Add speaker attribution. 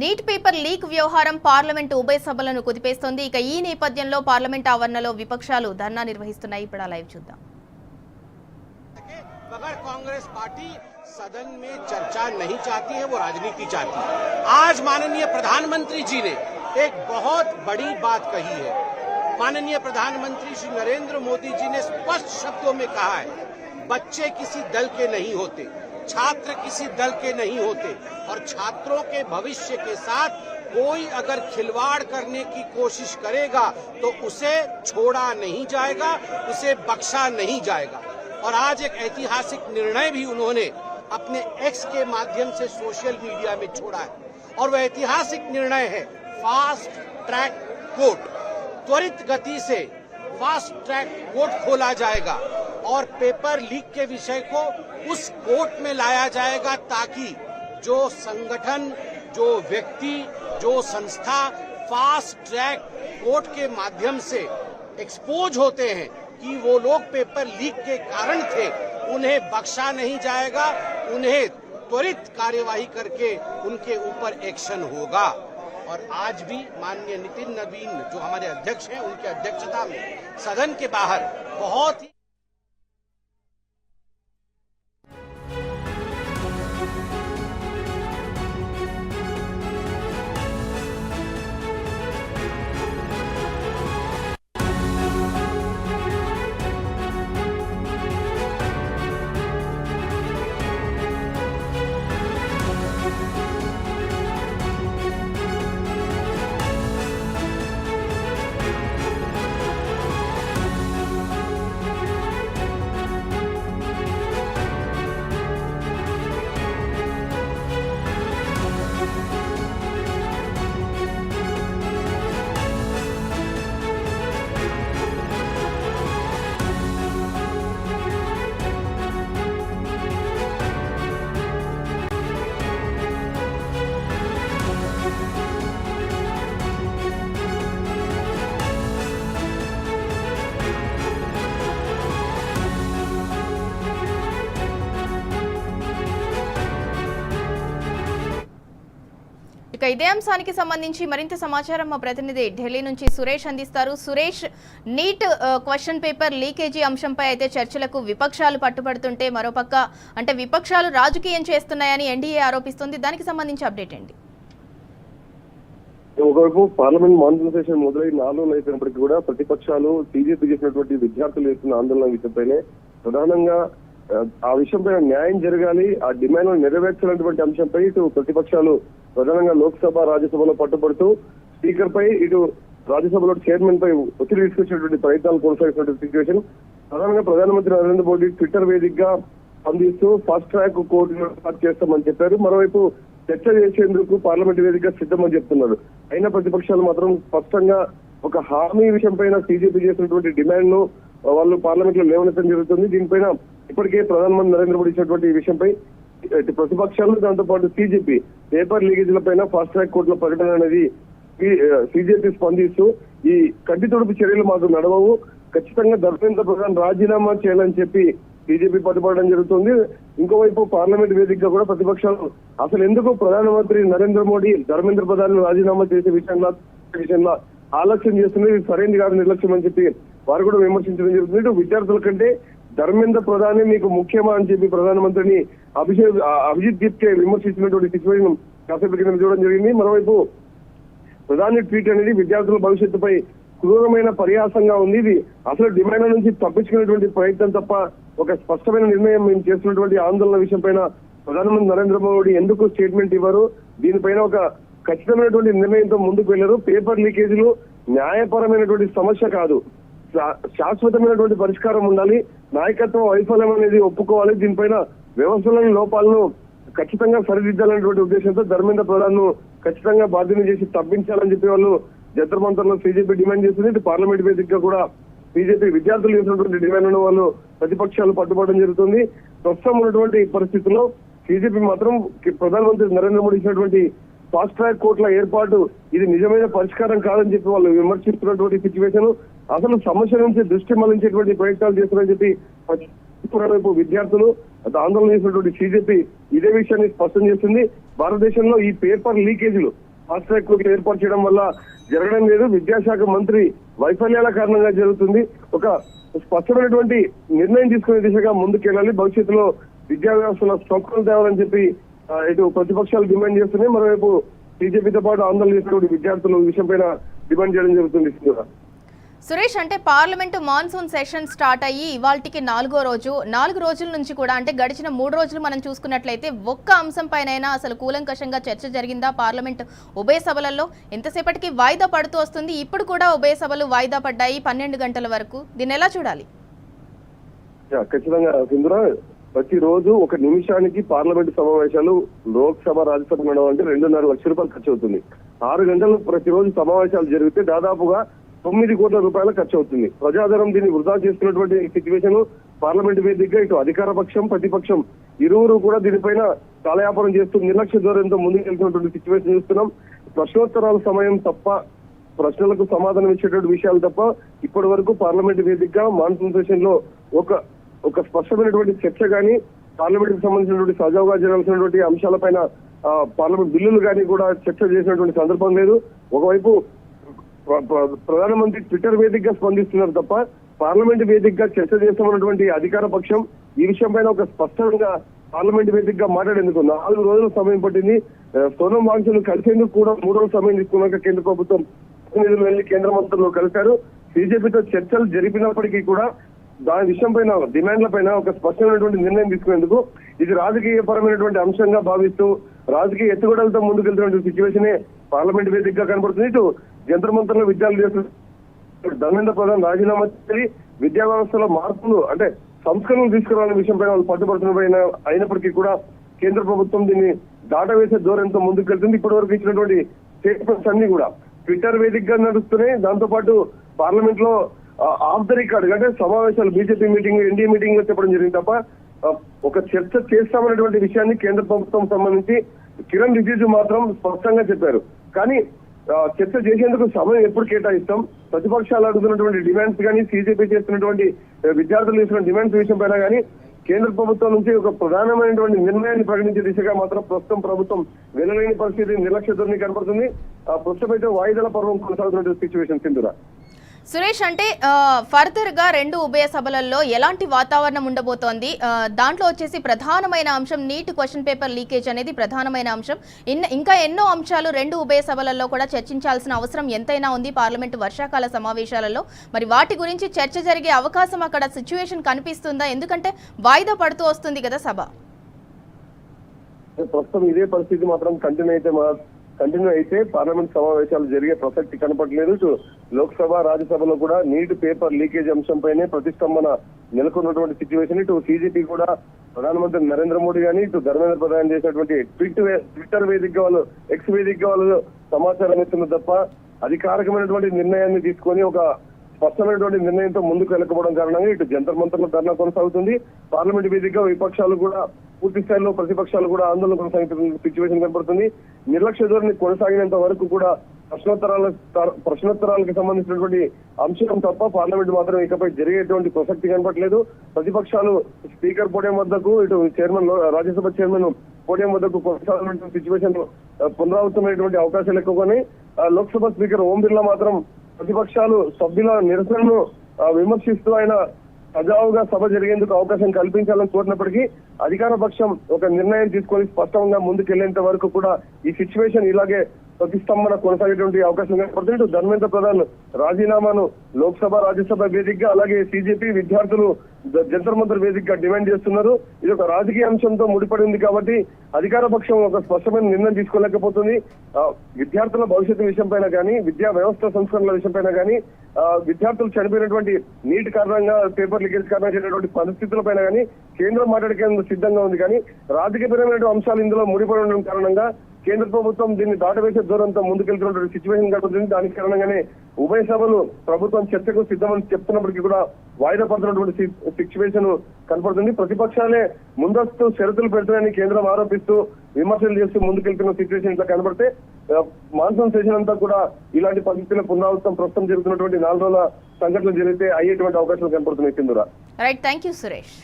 Speaker 1: Neat paper leak వ్యవహారం parliament ఉభయ సభలను కుదిపేస్తోంది. ఇక ఈ నేపథ్యంలో పార్లమెంట్ ఆవరణలో విపక్షాలు ధర్నా నిర్వహిస్తున్నాయి. ఇప్పుడు లైవ్ చూద్దాం.
Speaker 2: मगर कांग्रेस पार्टी सदन में चर्चा नहीं चाहती है, वो राजनीति चाहती है। आज माननीय प्रधानमंत्री जी ने एक बहुत बड़ी बात कही है। माननीय प्रधानमंत्री श्री नरेंद्र मोदी जी ने स्पष्ट शब्दों में कहा है, बच्चे किसी दल के नहीं होते, छात्र किसी दल के नहीं होते और छात्रों के भविष्य के साथ कोई अगर खिलवाड़ करने की कोशिश करेगा तो उसे छोड़ा नहीं जाएगा, उसे बख्शा नहीं जाएगा। और आज एक ऐतिहासिक निर्णय भी उन्होंने अपने एक्स के माध्यम से सोशल मीडिया में छोड़ा है और वह ऐतिहासिक निर्णय है फास्ट ट्रैक कोर्ट। त्वरित गति से फास्ट ट्रैक कोर्ट खोला जाएगा और पेपर लीक के विषय को उस कोर्ट में लाया जाएगा ताकि जो संगठन, जो व्यक्ति, जो संस्था फास्ट ट्रैक कोर्ट के माध्यम से एक्सपोज होते हैं कि वो लोग पेपर लीक के कारण थे, उन्हें बख्शा नहीं जाएगा, उन्हें त्वरित कार्यवाही करके उनके ऊपर एक्शन होगा। और आज भी माननीय नितिन नवीन जो हमारे अध्यक्ष हैं, उनकी अध्यक्षता में सदन के बाहर बहुत ही
Speaker 1: ఇక ఇదే అంశానికి సంబంధించి మరింత సమాచారం మా ప్రతినిధి ఢిల్లీ నుంచి సురేష్ అందిస్తారు. Suresh, NEET question paper leakage అంశంపై అయితే చర్చలకు విపక్షాలు పట్టుబడుతుంటే మరోపక్క అంటే విపక్షాలు రాజకీయం చేస్తున్నాయని ఎన్డీఏ ఆరోపిస్తుంది. దానికి సంబంధించి అప్డేట్ ఏంటి?
Speaker 3: ఒకవైపు పార్లమెంట్ మాన్సూన్ సెషన్ మొదలై 4 రోజులు అయిపోయినప్పటికీ కూడా ప్రతిపక్షాలు టీజేపీ చేసినటువంటి విద్యార్థులు చేస్తున్న ఆందోళన విషయంపైనే ప్రధానంగా ఆ విషయంపై న్యాయం జరగాలి, ఆ డిమాండ్ నెరవేర్చాలన్నటువంటి అంశంపై ఇటు ప్రతిపక్షాలు ప్రధానంగా లోక్సభ రాజ్యసభలో పట్టుబడుతూ స్పీకర్ పై ఇటు రాజ్యసభలో చైర్మన్ పై ఒత్తిడి తీసుకొచ్చినటువంటి ప్రయత్నాలు కొనసాగుతున్నటువంటి సిచ్యువేషన్. ప్రధానంగా ప్రధానమంత్రి నరేంద్ర మోడీ ట్విట్టర్ వేదికగా స్పందిస్తూ ఫాస్ట్ ట్రాక్ కోర్టు ఏర్పాటు చేస్తామని చెప్పారు. మరోవైపు చర్చ చేసేందుకు పార్లమెంట్ వేదికగా సిద్ధమని చెప్తున్నారు. అయినా ప్రతిపక్షాలు మాత్రం స్పష్టంగా ఒక హామీ విషయం పైన సీజేపీ చేసినటువంటి డిమాండ్ ను వాళ్ళు పార్లమెంట్ లో లేవనెత్తడం జరుగుతుంది. దీనిపైన ఇప్పటికే ప్రధానమంత్రి నరేంద్ర మోడీ ఇచ్చినటువంటి ఈ విషయంపై ప్రతిపక్షాలు దాంతో పాటు సీజేపీ పేపర్ లీకేజీల పైన ఫాస్ట్ ట్రాక్ కోర్టుల ప్రకటన అనేది సీజేపీ స్పందిస్తూ ఈ కంటి తొడుపు చర్యలు మాకు నడవవు, ఖచ్చితంగా ధర్మేంద్ర ప్రధాన్ రాజీనామా చేయాలని చెప్పి బీజేపీ పట్టుబడడం జరుగుతుంది. ఇంకోవైపు పార్లమెంట్ వేదికగా కూడా ప్రతిపక్షాలు అసలు ఎందుకు ప్రధానమంత్రి నరేంద్ర మోడీ ధర్మేంద్ర ప్రధాన్ రాజీనామా చేసే విషయంలో ఆలస్యం చేస్తుంది, ఇది సరైనది కాదు, నిర్లక్ష్యం అని చెప్పి వారు కూడా విమర్శించడం జరుగుతుంది. ఇటు విద్యార్థుల కంటే ధర్మేంద్ర ప్రధానే మీకు ముఖ్యమా అని చెప్పి ప్రధానమంత్రిని అభిజిత్ గిప్కే విమర్శించినటువంటి సిచ్యువేషన్ కాసేపు కింద చూడడం జరిగింది. మరోవైపు ప్రధాని ట్వీట్ అనేది విద్యార్థుల భవిష్యత్తుపై క్రూరమైన పరిహాసంగా ఉంది, ఇది అసలు డిమాండ్ నుంచి తప్పించుకునేటువంటి ప్రయత్నం తప్ప ఒక స్పష్టమైన నిర్ణయం మేము చేస్తున్నటువంటి ఆందోళన విషయం పైన ప్రధానమంత్రి నరేంద్ర మోడీ ఎందుకు స్టేట్మెంట్ ఇవ్వరు, దీనిపైన ఒక ఖచ్చితమైనటువంటి నిర్ణయంతో ముందుకు వెళ్లారు. పేపర్ లీకేజీలు న్యాయపరమైనటువంటి సమస్య కాదు, శాశ్వతమైనటువంటి పరిష్కారం ఉండాలి, నాయకత్వం వైఫల్యం అనేది ఒప్పుకోవాలి, దీనిపైన వ్యవస్థలోని లోపాలను ఖచ్చితంగా సరిదిద్దాలనేటువంటి ఉద్దేశంతో ధర్మేంద్ర ప్రధాన్ ను ఖచ్చితంగా బాధ్యత చేసి తప్పించాలని చెప్పి వాళ్ళు జంతర్ మంతర్లో సీజేపీ డిమాండ్ చేస్తుంది. ఇటు పార్లమెంట్ వేదికగా కూడా బీజేపీ విద్యార్థులు చేసినటువంటి డిమాండ్లను వాళ్ళు ప్రతిపక్షాలు పట్టుబడడం జరుగుతుంది. ప్రస్తుతం ఉన్నటువంటి పరిస్థితుల్లో సీజేపీ మాత్రం ప్రధానమంత్రి నరేంద్ర మోడీ ఇచ్చినటువంటి ఫాస్ట్ ట్రాక్ కోర్టుల ఏర్పాటు ఇది నిజమైన పరిష్కారం కాదని చెప్పి వాళ్ళు విమర్శిస్తున్నటువంటి సిచ్యువేషన్. అసలు సమస్య నుంచి దృష్టి మళ్లించేటువంటి ప్రయత్నాలు చేస్తున్నారని చెప్పి వైపు విద్యార్థులు ఆందోళన చేసినటువంటి సీజేపీ ఇదే విషయాన్ని స్పష్టం చేస్తుంది. భారతదేశంలో ఈ పేపర్ లీకేజీలు ఫాస్ట్ ట్రాక్ కోర్టులు ఏర్పాటు చేయడం వల్ల జరగడం లేదు. విద్యాశాఖ మంత్రి వైఫల్యాల కారణంగా జరుగుతుంది. ఒక స్పష్టమైనటువంటి నిర్ణయం తీసుకునే దిశగా ముందుకెళ్ళాలి. భవిష్యత్తులో విద్యా వ్యవస్థలో స్వచ్ఛతను తేవాలని చెప్పి ఇటు ప్రతిపక్షాలు డిమాండ్ చేస్తున్నాయి. మరోవైపు బీజేపీతో పాటు ఆందోళన చేస్తున్న విద్యార్థులు ఈ విషయం పైన డిమాండ్ చేయడం జరుగుతుంది.
Speaker 1: సురేష్, అంటే పార్లమెంటు మాన్సూన్ సెషన్ స్టార్ట్ అయ్యి ఇవాళకి 4వ రోజు, 4 రోజుల నుంచి కూడా అంటే గడిచిన 3 రోజులు మనం చూసుకున్నట్లయితే ఒక్క అంశం పైనైనా అసలు కూలంకషంగా చర్చ జరిగిందా పార్లమెంట్ ఉభయ సభలలో? ఎంతసేపటికి వాయిదా పడుతూ వస్తుంది. ఇప్పుడు కూడా ఉభయ సభలు వాయిదా పడ్డాయి 12 గంటల వరకు. దీన్ని ఎలా చూడాలి?
Speaker 3: ఖచ్చితంగా సింధురా, ప్రతిరోజు 1 నిమిషానికి పార్లమెంట్ సమావేశాలు లోక్సభ రాజ్యసభ నడవ అంటే 2.5 లక్షల రూపాయలు ఖర్చు అవుతుంది. 6 గంటలు ప్రతిరోజు సమావేశాలు జరిగితే దాదాపుగా 9 కోట్ల రూపాయలు ఖర్చు అవుతుంది. ప్రజాధనం దీన్ని వృధా చేస్తున్నటువంటి సిచ్యువేషన్ పార్లమెంట్ వేదికగా ఇటు అధికార పక్షం ప్రతిపక్షం ఇరువురు కూడా దీనిపైన కాలయాపనం చేస్తూ నిర్లక్ష్య ధోరణితో ముందుకు వెళ్తున్నటువంటి సిచ్యువేషన్ చూస్తున్నాం. ప్రశ్నోత్తరాల సమయం తప్ప, ప్రశ్నలకు సమాధానం ఇచ్చేటువంటి విషయాలు తప్ప ఇప్పటి వరకు పార్లమెంట్ వేదికగా మాన్సూన్ సెషన్ లో ఒక స్పష్టమైనటువంటి చర్చ కానీ, పార్లమెంట్ కి సంబంధించినటువంటి సజావుగా జరగాల్సినటువంటి అంశాలపైన పార్లమెంట్ బిల్లులు కానీ కూడా చర్చ చేసినటువంటి సందర్భం లేదు. ఒకవైపు ప్రధానమంత్రి ట్విట్టర్ వేదికగా స్పందిస్తున్నారు తప్ప పార్లమెంట్ వేదికగా చర్చ చేస్తామన్నటువంటి అధికార పక్షం ఈ విషయం పైన ఒక స్పష్టంగా పార్లమెంట్ వేదికగా మాట్లాడేందుకు 4 రోజుల సమయం పట్టింది. సోనం వాంఛను కలిసేందుకు కూడా 3 రోజుల సమయం తీసుకున్నాక కేంద్ర ప్రభుత్వం ప్రతినిధులు వెళ్లి కేంద్ర మంత్రులు కలిశారు. బీజేపీతో చర్చలు జరిపినప్పటికీ కూడా దాని విషయం పైన, డిమాండ్ల పైన ఒక స్పష్టమైనటువంటి నిర్ణయం తీసుకునేందుకు ఇది రాజకీయ పరమైనటువంటి అంశంగా భావిస్తూ రాజకీయ ఎత్తుగడలతో ముందుకెళ్తున్నటువంటి సిచ్యువేషనే పార్లమెంట్ వేదికగా కనబడుతుంది. ఇటు జంతర్ మంతర్లో విద్యార్థులు ధర్మేంద్ర ప్రధాన్ రాజీనామా చేసి విద్యా వ్యవస్థలో మార్పులు అంటే సంస్కరణలు తీసుకురావాలనే విషయంపై వాళ్ళు పట్టుబడుతున్న అయినప్పటికీ కూడా కేంద్ర ప్రభుత్వం దీన్ని దాటవేసే ధోరణితో ముందుకెళ్తుంది. ఇప్పటి వరకు ఇచ్చినటువంటి స్టేట్మెంట్స్ అన్ని కూడా ట్విట్టర్ వేదికగా నడుస్తున్నాయి. దాంతో పాటు పార్లమెంట్ లో ఆఫ్ ద రికార్డ్ అంటే సమావేశాలు బీజేపీ మీటింగ్, ఎన్డీఏ మీటింగ్ లో చెప్పడం జరిగింది తప్ప ఒక చర్చ చేస్తామనేటువంటి విషయాన్ని కేంద్ర ప్రభుత్వం సంబంధించి కిరణ్ రిజిజు మాత్రం స్పష్టంగా చెప్పారు. కానీ చర్చ చేసేందుకు సమయం ఎప్పుడు కేటాయిస్తాం, ప్రతిపక్షాలు అడుగుతున్నటువంటి డిమాండ్స్ కానీ, సీజేపీ చేస్తున్నటువంటి విద్యార్థులు చేస్తున్న డిమాండ్స్ విషయం పైన కానీ కేంద్ర ప్రభుత్వం నుంచి ఒక ప్రధానమైనటువంటి నిర్ణయాన్ని ప్రకటించే దిశగా మాత్రం ప్రస్తుతం ప్రభుత్వం వెళ్ళలేని పరిస్థితి, నిర్లక్ష్య ధోరణి కనబడుతుంది. ప్రస్తుతం అయితే వాయిదాల పర్వం కొనసాగుతున్న సిచ్యువేషన్ సింధురా.
Speaker 1: సురేష్, అంటే ఫర్దర్ గా 2 ఉభయ సభలలో ఎలాంటి వాతావరణం ఉండబోతోంది? దాంట్లో వచ్చేసి ప్రధానమైన అంశం నీట్ క్వశ్చన్ పేపర్ లీకేజ్ అనేది ప్రధానమైన అంశం. ఇంకా ఎన్నో అంశాలు 2 ఉభయ సభలలో కూడా చర్చించాల్సిన అవసరం ఎంతైనా ఉంది పార్లమెంటు వర్షాకాల సమావేశాలలో. మరి వాటి గురించి చర్చ జరిగే అవకాశం అక్కడ సిచ్యువేషన్ కనిపిస్తుందా? ఎందుకంటే వాయిదా పడుతూ వస్తుంది కదా సభ.
Speaker 3: ప్రస్తుతం ఇదే పరిస్థితి మాత్రం కంటిన్యూ అయితే పార్లమెంట్ సమావేశాలు జరిగే ప్రసక్తి కనపడలేదు. లోక్సభ రాజ్యసభలో కూడా నీట్ పేపర్ లీకేజ్ అంశంపైనే ప్రతిష్టంభన నెలకొన్నటువంటి సిచ్యువేషన్. ఇటు సీజేపీ కూడా ప్రధానమంత్రి నరేంద్ర మోడీ కానీ, ఇటు ధర్మేంద్ర ప్రధాన్ చేసినటువంటి ట్విట్టర్ వేదికగా వాళ్ళు, ఎక్స్ వేదికగా వాళ్ళు సమాచారం ఇస్తున్నారు తప్ప అధికారికమైనటువంటి నిర్ణయాన్ని తీసుకొని ఒక స్పష్టమైనటువంటి నిర్ణయంతో ముందుకు వెళ్ళకపోవడం కారణంగా ఇటు జంతర్ మంతర్ల ధర్నా కొనసాగుతుంది. పార్లమెంట్ వేదికగా విపక్షాలు కూడా పూర్తి స్థాయిలో ప్రతిపక్షాలు కూడా ఆందోళన కొనసాగుతున్న సిచ్యువేషన్ కనబడుతుంది. నిర్లక్ష్య ధోరణి కొనసాగినంత వరకు కూడా ప్రశ్నోత్తరాలకు సంబంధించినటువంటి అంశం తప్ప పార్లమెంట్ మాత్రం ఇకపై జరిగేటువంటి ప్రసక్తి కనపట్లేదు. ప్రతిపక్షాలు స్పీకర్ పోడియం వద్దకు, ఇటు చైర్మన్ రాజ్యసభ చైర్మన్ పోడియం వద్దకు కొనసాగినటువంటి సిచ్యువేషన్ పునరావృతమైనటువంటి అవకాశాలు ఎక్కువగానే లోక్సభ స్పీకర్ ఓం బిర్లా మాత్రం ప్రతిపక్షాలు సభ్యుల నిరసనను విమర్శిస్తూ ఆయన సజావుగా సభ జరిగేందుకు అవకాశం కల్పించాలని కోరినప్పటికీ అధికార పక్షం ఒక నిర్ణయం తీసుకొని స్పష్టంగా ముందుకెళ్లేంత వరకు కూడా ఈ సిచ్యువేషన్ ఇలాగే ప్రతిష్టంభన కొనసాగేటువంటి అవకాశం కనపడుతుంది. ధర్మేంద్ర ప్రధాన్ రాజీనామాను లోక్సభ రాజ్యసభ వేదికగా, అలాగే సీజేపీ విద్యార్థులు జంతర్ మంతర్ వేదికగా డిమాండ్ చేస్తున్నారు. ఇది ఒక రాజకీయ అంశంతో ముడిపడి ఉంది కాబట్టి అధికార పక్షం ఒక స్పష్టమైన నిర్ణయం తీసుకోలేకపోతుంది. విద్యార్థుల భవిష్యత్తు విషయం పైన కానీ, విద్యా వ్యవస్థ సంస్కరణల విషయం పైన కానీ, విద్యార్థులు చనిపోయినటువంటి నీట్ కారణంగా, పేపర్ లీకేజ్ కారణంగా జరిగినటువంటి పరిస్థితుల పైన కానీ కేంద్రం మాట్లాడేందుకు సిద్ధంగా ఉంది. కానీ రాజకీయపరమైన అంశాలు ఇందులో ముడిపడి ఉండడం కారణంగా కేంద్ర ప్రభుత్వం దీన్ని దాటవేసే దూరంతో ముందుకెళ్తున్నటువంటి సిచ్యువేషన్ కనబడుతుంది. దానికి కారణంగానే ఉభయ సభలు ప్రభుత్వం చర్చకు సిద్ధమని చెప్తున్నప్పటికీ కూడా వాయిదా పడుతున్నటువంటి సిచ్యువేషన్ కనపడుతుంది. ప్రతిపక్షాలే ముందస్తు షరతులు పెడుతున్నాయని కేంద్రం ఆరోపిస్తూ విమర్శలు చేస్తూ ముందుకెళ్తున్న సిచ్యువేషన్ ఇట్లా కనబడితే మాన్సూన్ సెషన్ అంతా కూడా ఇలాంటి పరిస్థితుల పునరావృతం ప్రస్తుతం జరుగుతున్నటువంటి 4 రోజుల సంఘటనలు జరిగితే అయ్యేటువంటి అవకాశాలు కనపడుతున్నాయి. Sindhura.
Speaker 1: Right, thank you Suresh.